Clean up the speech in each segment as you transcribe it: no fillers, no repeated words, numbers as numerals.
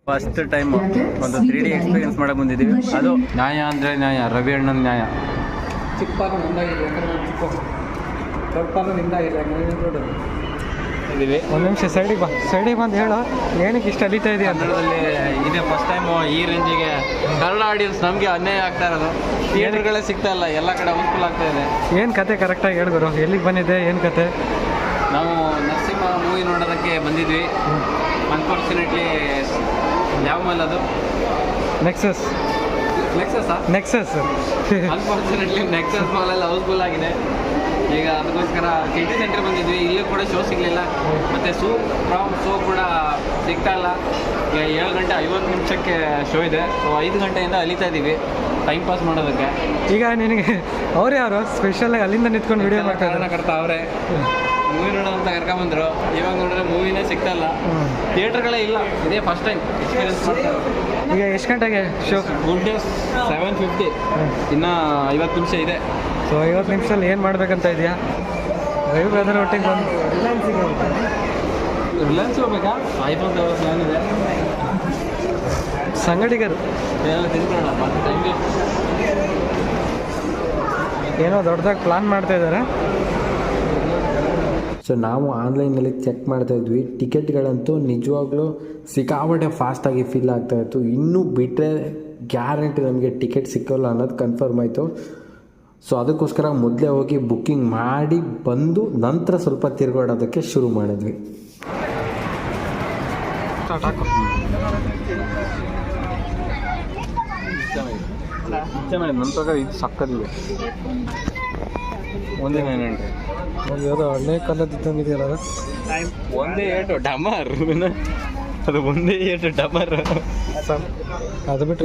First time ಒಂದು 3D experience ಮಾಡಕ್ಕೆ ಬಂದಿದ್ದೀವಿ. ಅದು ನ್ಯಾಯ ಅಂದರೆ ನ್ಯಾಯ, ರವಿ ಅಣ್ಣನ ನ್ಯಾಯ. ಚಿಕ್ಕ ಪಾಲು ನಿಂದಾಗಿದೆ, ಯಾಕಂದ್ರೆ ನಾನು ಚಿಕ್ಕ ದೊಡ್ಡ ಪಾಲು ನಿಂದಾಗಿದೆ, ನೋಡೋದು ಇದ್ದೀವಿ. ಒಂದು ನಿಮಿಷ ಸೈಡಿಗೆ ಬಂದು ಹೇಳೋ, ಏನಕ್ಕೆ ಇಷ್ಟು ಅಲಿತಾ ಇದೆಯಾ? ಕನ್ನಡದಲ್ಲಿ ಇದೇ ಫಸ್ಟ್ ಟೈಮು ಈ ರೇಂಜಿಗೆ ಕನ್ನಡ ಆಡಿಯನ್ಸ್ ನಮಗೆ ಅನ್ಯಾಯ ಆಗ್ತಾ ಇರೋದು. ಥಿಯೇಟರ್ಗಳೇ ಸಿಗ್ತಾ ಇಲ್ಲ, ಎಲ್ಲ ಕಡೆ ಹೌಸ್ಫುಲ್ ಆಗ್ತಾ ಇದೆ. ಏನು ಕತೆ ಕರೆಕ್ಟಾಗಿ ಹೇಳ್ಗುರು, ಎಲ್ಲಿಗೆ ಬಂದಿದೆ, ಏನು ಕತೆ? ನಾವು ನರಸಿಂಹ ಮೂವಿ ನೋಡೋದಕ್ಕೆ ಬಂದಿದ್ವಿ. ಅನ್ಫಾರ್ಚುನೇಟ್ಲಿ ಯಾವ ಮಾಲ್ ಅದು? ನೆಕ್ಸಸ್ ಅನ್ಫಾರ್ಚುನೇಟ್ಲಿ ನೆಕ್ಸಸ್ ಮಾಲೆಲ್ಲ ಹೌಸ್ಫುಲ್ ಆಗಿದೆ. ಈಗ ಅದಕ್ಕೋಸ್ಕರ ಸಿಟಿ ಸೆಂಟರ್ ಬಂದಿದ್ವಿ. ಇಲ್ಲೂ ಕೂಡ ಶೋ ಸಿಗಲಿಲ್ಲ. ಮತ್ತು ಶೋ ಕೂಡ ಸಿಗ್ತಾ ಇಲ್ಲ. 7 ಗಂಟೆ 50 ನಿಮಿಷಕ್ಕೆ ಶೋ ಇದೆ. ಸೊ 5 ಗಂಟೆಯಿಂದ ಅಲಿತಾ ಇದ್ದೀವಿ ಟೈಮ್ ಪಾಸ್ ಮಾಡೋದಕ್ಕೆ. ಈಗ ನಿನಗೆ ಅವ್ರು ಯಾರು ಸ್ಪೆಷಲಾಗಿ ಅಲ್ಲಿಂದ ನಿಂತ್ಕೊಂಡು ವಿಡಿಯೋ ಕಾರಣಕರ್ತ ಅವರೇ. ಮೂವಿ ನೋಡೋ ಅಂತ ಕರ್ಕೊಂಬಂದರು. ಇವಾಗ ನೋಡಿದ್ರೆ ಮೂವಿನೇ ಸಿಗ್ತಾ ಇಲ್ಲ, ಥಿಯೇಟರ್ಗಳೇ ಇಲ್ಲ. ಇದೇ ಫಸ್ಟ್ ಟೈಮ್ ಎಕ್ಸ್ಪೀರಿಯನ್ಸ್ ಮಾಡ್ತಾರೆ. ಈಗ ಎಷ್ಟು ಗಂಟೆಗೆ ಶೋ? ಗುಡ್ ನ್ಯೂಸ್ 7:50, ಇನ್ನೂ 50 ನಿಮಿಷ ಇದೆ. ಸೊ 50 ನಿಮಿಷದಲ್ಲಿ ಏನು ಮಾಡಬೇಕಂತ ಇದೆಯಾ? ರವಿ ಬ್ರದರ್ ಒಟ್ಟಿಗೆ ಬಂದು ರಿಲಯನ್ಸ್ ಹೋಗ್ಬೇಕಾ? ಐಫೋನ್ ತಗೋ ಪ್ಲಾನ್ ಇದೆ. ಸಂಗಡಿಗರು ಎಲ್ಲ ತಿನ್ಕೊಳ್ಳೋಣ ಮತ್ತೆ ಟೈಮ್ಗೆ. ಏನೋ ದೊಡ್ಡದಾಗಿ ಪ್ಲಾನ್ ಮಾಡ್ತಾ ಇದ್ದಾರೆ. ಸೊ ನಾವು ಆನ್ಲೈನಲ್ಲಿ ಚೆಕ್ ಮಾಡ್ತಾ ಇದ್ವಿ. ಟಿಕೆಟ್ಗಳಂತೂ ನಿಜವಾಗ್ಲೂ ಸಿಕ್ಕಾಪಟ್ಟೆ ಫಾಸ್ಟಾಗಿ ಫಿಲ್ ಆಗ್ತಾಯಿತ್ತು. ಇನ್ನೂ ಬಿಟ್ಟರೆ ಗ್ಯಾರಂಟಿ ನಮಗೆ ಟಿಕೆಟ್ ಸಿಕ್ಕೋಲ್ಲ ಅನ್ನೋದು ಕನ್ಫರ್ಮ್ ಆಯಿತು. ಸೊ ಅದಕ್ಕೋಸ್ಕರ ಮೊದಲೇ ಹೋಗಿ ಬುಕ್ಕಿಂಗ್ ಮಾಡಿ ಬಂದು ನಂತರ ಸ್ವಲ್ಪ ತಿರುಗಾಡೋದಕ್ಕೆ ಶುರು ಮಾಡಿದ್ವಿ. ನನ್ನ ಪ್ರಕಾರ ಇದು ಸಕ್ಕದಿದೆ. ಒಂದೇ 900 ಯಾವುದೋ ಹಳ್ಳೆ ಕಾಲದ್ದು ತಂದಿದೆಯಲ್ಲ ಅದು. ಒಂದೇ ಏಟು ಡಮರ್, ಅದು ಒಂದೇ ಏಟು ಡಮರ್. ಅದು ಬಿಟ್ಟು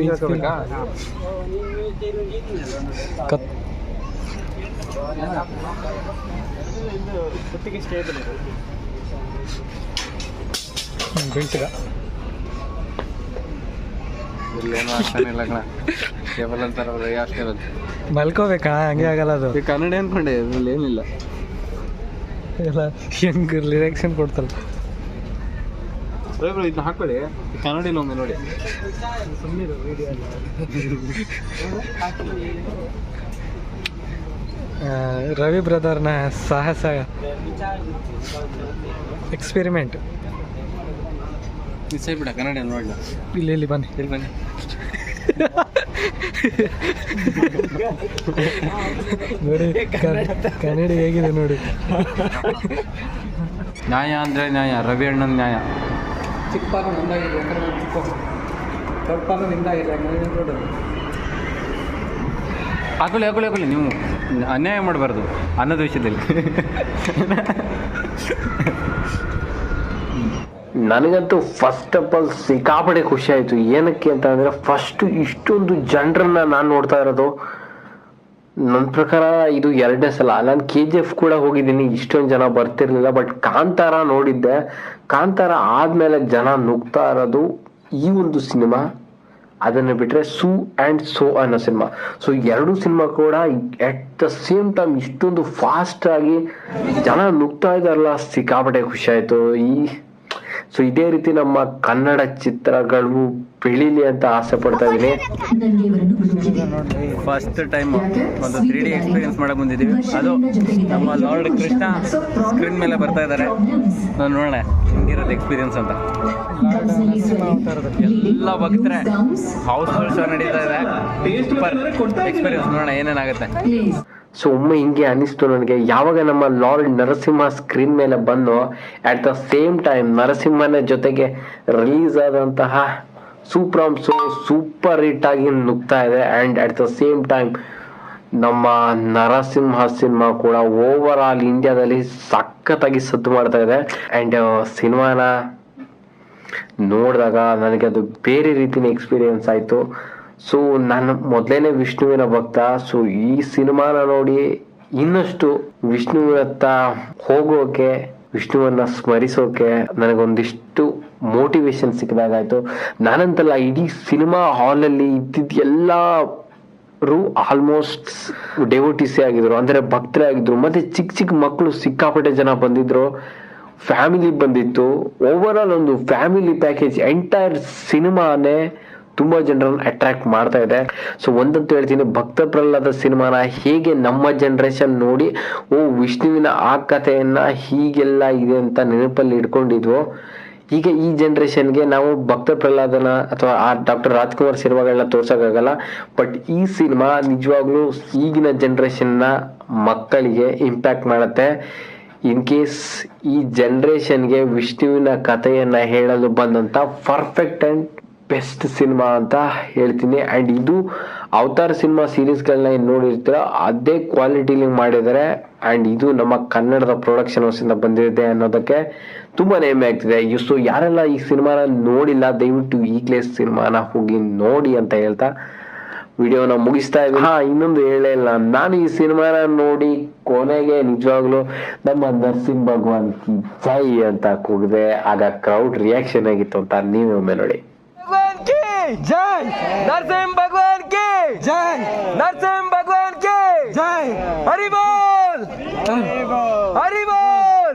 ಬೀಳ್ಸಿಗ ಇಲ್ಲೇನು ಆಗ್ತಾನಿಲ್ಲ ಕಣ. ಕೇಬಲ್ ಅಂತಾರಲ್ಲ, ಯಾವ ಕೇಬಲ್ ಮಲ್ಕೋಬೇಕಾ? ಹಂಗೆ ಆಗಲ್ಲ ಅದು. ಕನ್ನಡ ಅನ್ಕೊಂಡೆ, ಇದ್ರಲ್ಲಿ ಏನಿಲ್ಲ. ಎಲ್ಲ ಹೆಂಗೆ ಲಿರೆಕ್ಷನ್ ಕೊಡ್ತಲ್ಲ. ಇದನ್ನ ಹಾಕೊಳ್ಳಿ, ಕನ್ನಡಿಲಿ ಒಮ್ಮೆ ನೋಡಿ. ರವಿ ಬ್ರದರ್ನ ಸಾಹಸ ಎಕ್ಸ್ಪೆರಿಮೆಂಟ್. ಮಿಸ್ ಆಗಿಬಿಡ ಕನ್ನಡ ನೋಡಲ್ಲ. ಇಲ್ಲಿ ಬನ್ನಿ, ಇಲ್ಲಿ ಬನ್ನಿ. ನೋಡಿ ಕನ್ನಡಿ ಹೇಗಿದೆ ನೋಡಿ. ನ್ಯಾಯ ಅಂದರೆ ನ್ಯಾಯ, ರವಿ ಅಣ್ಣನ ನ್ಯಾಯ. ಚಿಕ್ಕ ಪಾಲು ನಿಂದಾಗಿದೆ, ಯಾಕಂದ್ರೆ ನಾನು ಚಿಕ್ಕ ದೊಡ್ಡ ಪಾಲು ನಿಂದಾಗಿದೆ, ನೋಡೋದು ಹಾಕೊಳ್ಳಿ. ನೀವು ಅನ್ಯಾಯ ಮಾಡಬಾರ್ದು ಅನ್ನೋದು ವಿಷಯದಲ್ಲಿ. ನನಗಂತೂ ಫಸ್ಟ್ ಆಫ್ ಆಲ್ ಸಿಕ್ಕಾಪಟ್ಟೆ ಖುಷಿ ಆಯಿತು. ಏನಕ್ಕೆ ಅಂತ ಅಂದರೆ ಫಸ್ಟು ಇಷ್ಟೊಂದು ಜನರನ್ನ ನಾನು ನೋಡ್ತಾ ಇರೋದು. ನನ್ನ ಪ್ರಕಾರ ಇದು 2ನೇ ಸಲ. ನಾನು KGF ಕೂಡ ಹೋಗಿದ್ದೀನಿ, ಇಷ್ಟೊಂದು ಜನ ಬರ್ತಿರ್ಲಿಲ್ಲ. ಬಟ್ ಕಾಂತಾರ ನೋಡಿದ್ದೆ. ಕಾಂತಾರ ಆದಮೇಲೆ ಜನ ನುಗ್ತಾ ಇರೋದು ಈ ಒಂದು ಸಿನಿಮಾ. ಅದನ್ನು ಬಿಟ್ಟರೆ ಸೂ ಆ್ಯಂಡ್ ಸೋ ಅನ್ನೋ ಸಿನಿಮಾ. ಸೊ 2 ಸಿನಿಮಾ ಕೂಡ ಎಟ್ ದ ಸೇಮ್ ಟೈಮ್ ಇಷ್ಟೊಂದು ಫಾಸ್ಟಾಗಿ ಜನ ನುಗ್ತಾ ಇದ್ದಾರಲ್ಲ, ಸಿಕ್ಕಾಪಟ್ಟೆ ಖುಷಿ ಆಯಿತು. ಸೊ ಇದೇ ರೀತಿ ನಮ್ಮ ಕನ್ನಡ ಚಿತ್ರಗಳು ಬೆಳೀಲಿ ಅಂತ ಆಸೆ ಪಡ್ತಾ ಇದ್ದೀನಿ. ಫಸ್ಟ್ ಟೈಮ್ ಒಂದು 3D ಎಕ್ಸ್ಪೀರಿಯನ್ಸ್ ಮಾಡಕ್ಕೆ ಬಂದಿದ್ದೀವಿ. ಅದು ನಮ್ಮ ಲಾರ್ಡ್ ಕೃಷ್ಣ ಸ್ಕ್ರೀನ್ ಮೇಲೆ ಬರ್ತಾ ಇದ್ದಾರೆ. ನಾನು ನೋಡೋಣ ಹೆಂಗಿರೋದು ಎಕ್ಸ್ಪೀರಿಯನ್ಸ್ ಅಂತ. ಎಲ್ಲ ಭಕ್ತರೆ ಹೌಸ್ಫುಲ್ ಶೋ ನಡೀತಾ ಇದೆ. ಸೂಪರ್ ಎಕ್ಸ್ಪೀರಿಯನ್ಸ್, ನೋಡೋಣ ಏನೇನಾಗುತ್ತೆ. ಸೊ ಒಮ್ಮೆ ಹಿಂಗೆ ಅನಿಸ್ತು ನನಗೆ, ಯಾವಾಗ ನಮ್ಮ ಲಾರ್ಡ್ ನರಸಿಂಹ ಸ್ಕ್ರೀನ್ ಮೇಲೆ ಬಂದು ಅಟ್ ದ ಸೇಮ್ ಟೈಮ್ ನರಸಿಂಹನ ಜೊತೆಗೆ ರಿಲೀಸ್ ಆದಂತಹ ಸೂಪರ್ ಹಿಟ್ ಆಗಿ ನುಗ್ತಾ ಇದೆ. And at the same time ನಮ್ಮ ನರಸಿಂಹ ಸಿನಿಮಾ ಕೂಡ ಓವರ್ ಆಲ್ ಇಂಡಿಯಾದಲ್ಲಿ ಸಖತ್ತಾಗಿ ಸದ್ದು ಮಾಡ್ತಾ ಇದೆ. ಆ್ಯಂಡ್ ಸಿನಿಮಾನ ನೋಡಿದಾಗ ನನಗೆ ಅದು ಬೇರೆ ರೀತಿಯ ಎಕ್ಸ್ಪೀರಿಯನ್ಸ್ ಆಯಿತು. ಸೊ ನಾನು ಮೊದಲೇನೆ ವಿಷ್ಣುವಿನ ಭಕ್ತ. ಸೊ ಈ ಸಿನಿಮಾನ ನೋಡಿ ಇನ್ನಷ್ಟು ವಿಷ್ಣುವಿನತ್ತ ಹೋಗೋಕೆ, ವಿಷ್ಣುವನ್ನ ಸ್ಮರಿಸೋಕೆ ನನಗೊಂದಿಷ್ಟು ಮೋಟಿವೇಶನ್ ಸಿಕ್ಕಿದಾಗಾಯ್ತು. ನಾನಂತಲ್ಲ, ಇಡೀ ಸಿನಿಮಾ ಹಾಲಲ್ಲಿ ಇದ್ದಿದ್ದ ಎಲ್ಲರೂ ಆಲ್ಮೋಸ್ಟ್ ಡೆವೋಟಿಸೇ ಆಗಿದ್ರು, ಅಂದರೆ ಭಕ್ತರೇ ಆಗಿದ್ರು. ಮತ್ತೆ ಚಿಕ್ಕ ಮಕ್ಕಳು ಸಿಕ್ಕಾಪಟ್ಟೆ ಜನ ಬಂದಿದ್ರು. ಫ್ಯಾಮಿಲಿ ಬಂದಿತ್ತು. ಓವರ್ ಆಲ್ ಒಂದು ಫ್ಯಾಮಿಲಿ ಪ್ಯಾಕೇಜ್ ಎಂಟೈರ್ ಸಿನಿಮಾನೇ ತುಂಬ ಜನರನ್ನು ಅಟ್ರಾಕ್ಟ್ ಮಾಡ್ತಾ ಇದೆ. ಸೊ ಒಂದಂತೂ ಹೇಳ್ತೀನಿ, ಭಕ್ತ ಪ್ರಹ್ಲಾದ ಸಿನಿಮಾನ ಹೇಗೆ ನಮ್ಮ ಜನರೇಷನ್ ನೋಡಿ ವಿಷ್ಣುವಿನ ಆ ಕಥೆಯನ್ನ ಹೀಗೆಲ್ಲ ಇದೆ ಅಂತ ನೆನಪಲ್ಲಿ ಇಟ್ಕೊಂಡಿದ್ವು, ಈಗ ಈ ಜನ್ರೇಷನ್ಗೆ ನಾವು ಭಕ್ತ ಪ್ರಹ್ಲಾದನ ಅಥವಾ ಆ ಡಾಕ್ಟರ್ ರಾಜ್ಕುಮಾರ್ ಸಿನಿಮಾಗಳನ್ನ ತೋರ್ಸೋಕ್ಕಾಗಲ್ಲ. ಬಟ್ ಈ ಸಿನಿಮಾ ನಿಜವಾಗ್ಲೂ ಈಗಿನ ಜನ್ರೇಷನ್ನ ಮಕ್ಕಳಿಗೆ ಇಂಪ್ಯಾಕ್ಟ್ ಮಾಡುತ್ತೆ. ಇನ್ ಕೇಸ್ ಈ ಜನ್ರೇಷನ್ಗೆ ವಿಷ್ಣುವಿನ ಕಥೆಯನ್ನ ಹೇಳಲು ಬಂದಂತ ಪರ್ಫೆಕ್ಟ್ ಅಂಡ್ ಬೆಸ್ಟ್ ಸಿನಿಮಾ ಅಂತ ಹೇಳ್ತೀನಿ. ಆ್ಯಂಡ್ ಇದು ಅವತಾರ್ ಸಿನಿಮಾ ಸೀರೀಸ್ಗಳನ್ನ ಏನು ನೋಡಿರ್ತೀರೋ ಅದೇ ಕ್ವಾಲಿಟಿಲಿ ಮಾಡಿದ್ದಾರೆ. ಆ್ಯಂಡ್ ಇದು ನಮ್ಮ ಕನ್ನಡದ ಪ್ರೊಡಕ್ಷನ್ ಹೌಸಿಂದ ಬಂದಿದೆ ಅನ್ನೋದಕ್ಕೆ ತುಂಬ ಹೆಮ್ಮೆ ಆಗ್ತಿದೆ. ಸೊ ಯಾರೆಲ್ಲ ಈ ಸಿನಿಮಾನ ನೋಡಿಲ್ಲ ದಯವಿಟ್ಟು ಈಗಲೇ ಸಿನಿಮಾನ ಹೋಗಿ ನೋಡಿ ಅಂತ ಹೇಳ್ತಾ ವಿಡಿಯೋನ ಮುಗಿಸ್ತಾ ಇದ್ದೀನಿ. ಇನ್ನೊಂದು ಹೇಳೇ ಇಲ್ಲ, ನಾನು ಈ ಸಿನಿಮಾನ ನೋಡಿ ಕೊನೆಗೆ ನಿಜವಾಗ್ಲೂ ನಮ್ಮ ನರಸಿಂಹ ಭಗವಾನ್ ಕಿ ಜೈ ಅಂತ ಕೂಗಿದೆ. ಆಗ ಕ್ರೌಡ್ ರಿಯಾಕ್ಷನ್ ಆಗಿತ್ತು ಅಂತ ನೀವೇ ಒಮ್ಮೆ ನೋಡಿ. जय नरसिंह भगवान की जय नरसिंह भगवान की जय हरि बोल हरि बोल